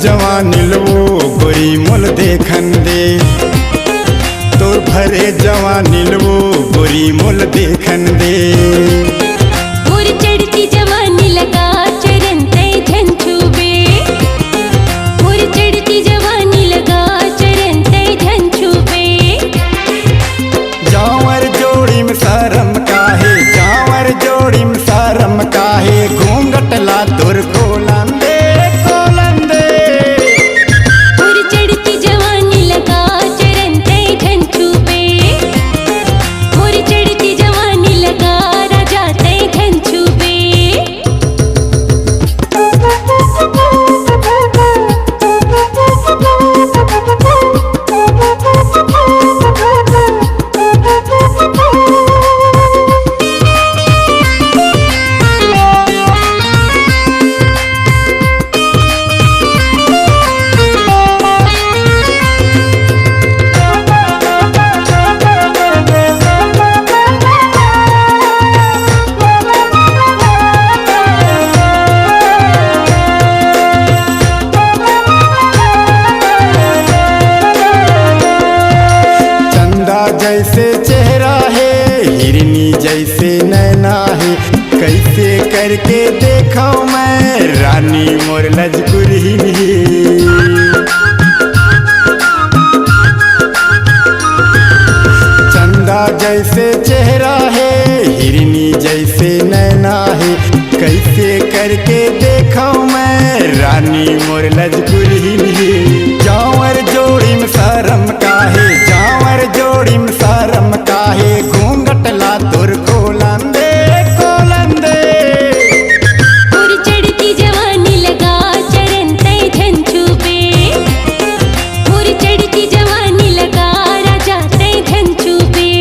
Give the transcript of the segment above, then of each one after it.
जवानी लो गोरी मोल देखन दे, तोर भरे जवानी लो गोरी मोल देखन दे। मोर चढ़ती जवानी लगा चरण तय धन छुबे, मोर चढ़ती जवानी लगा चरण तय धन छुबे। जावर जोड़ी में शरम काहे, जावर जोड़ी में शरम काहे, घूंघट ला तोर खोलन दे खोलन दे। जैसे चेहरा है हिरनी जैसे नैना है, कैसे करके देखा मैं रानी मोर लजकुरी। चंदा जैसे चेहरा है हिरनी जैसे नैना है, कैसे करके देखा मैं रानी मोर लजकुरी। जावर जोड़ी में शरम काहे, जावर जोड़ी में शरम काहे, घूंघट ला तोर खोलन दे खोलन दे। मोर चढ़ती जवानी लगा चरण तय धन छुबे, मोर चढ़ती जवानी लगा राजा तय धन छुबे।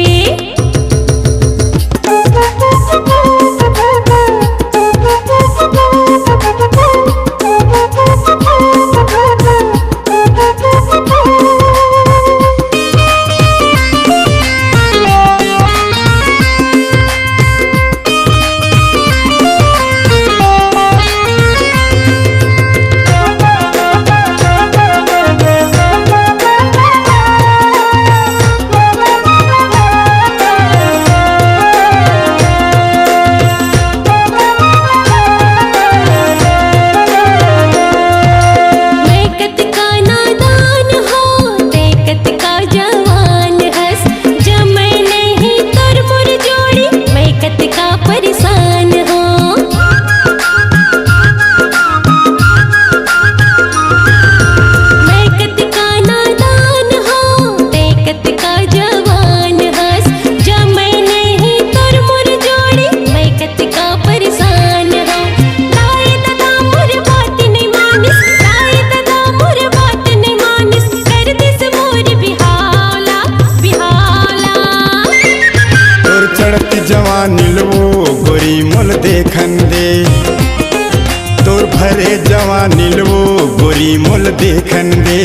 जवानी लो गोरी मोल देखन दे, तोर भरे जवानी लो गोरी मोल देखन दे।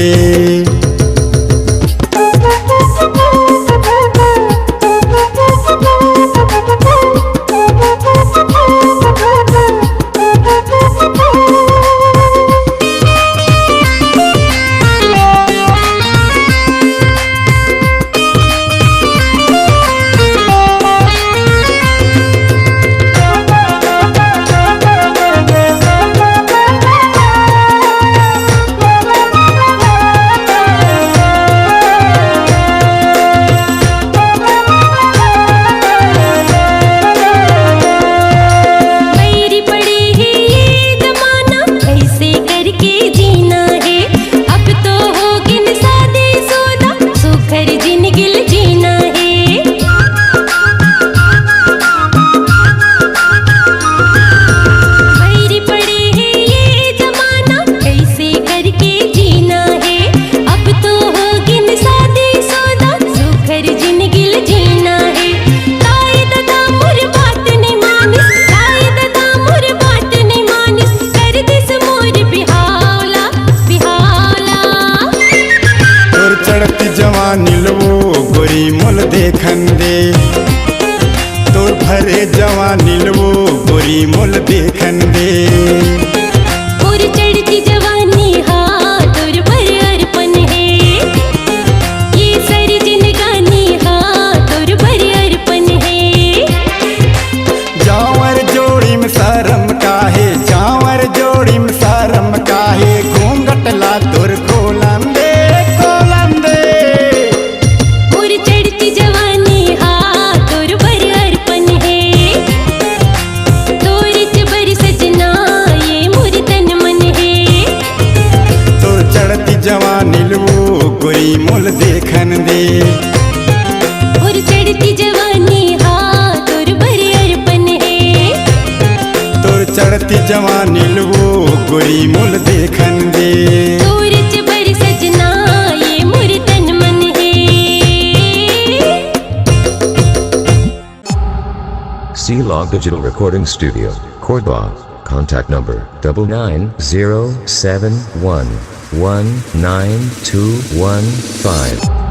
भरे जवानी वो गोरी मोल देखन दे। और चढ़ती जवानी हाँ तोर पर अर्पण है, ये सारी जिंदगानी हाँ तोर पर अर्पण है। जावर जोड़ी में शरम काहे, जावर जोड़ी में शरम काहे, घूंघटला तोर खोलन दे, खोलन दे। और चढ़ती जवानी हाँ तोर पर अर्पण है, तोर बर सजना ये मोर तन मन है। तोर चढ़ती जवानी वो गोरी मोल देखन दे। और चढ़ती जवानी हाँ तोर पर अर्पण है, तोर चढ़ती जवानी वो गोरी मोल देखन दे। तोर बर सजना ये मोर तन मन है। C-Log Digital Recording Studio, Cordoba. Contact number 99071192115.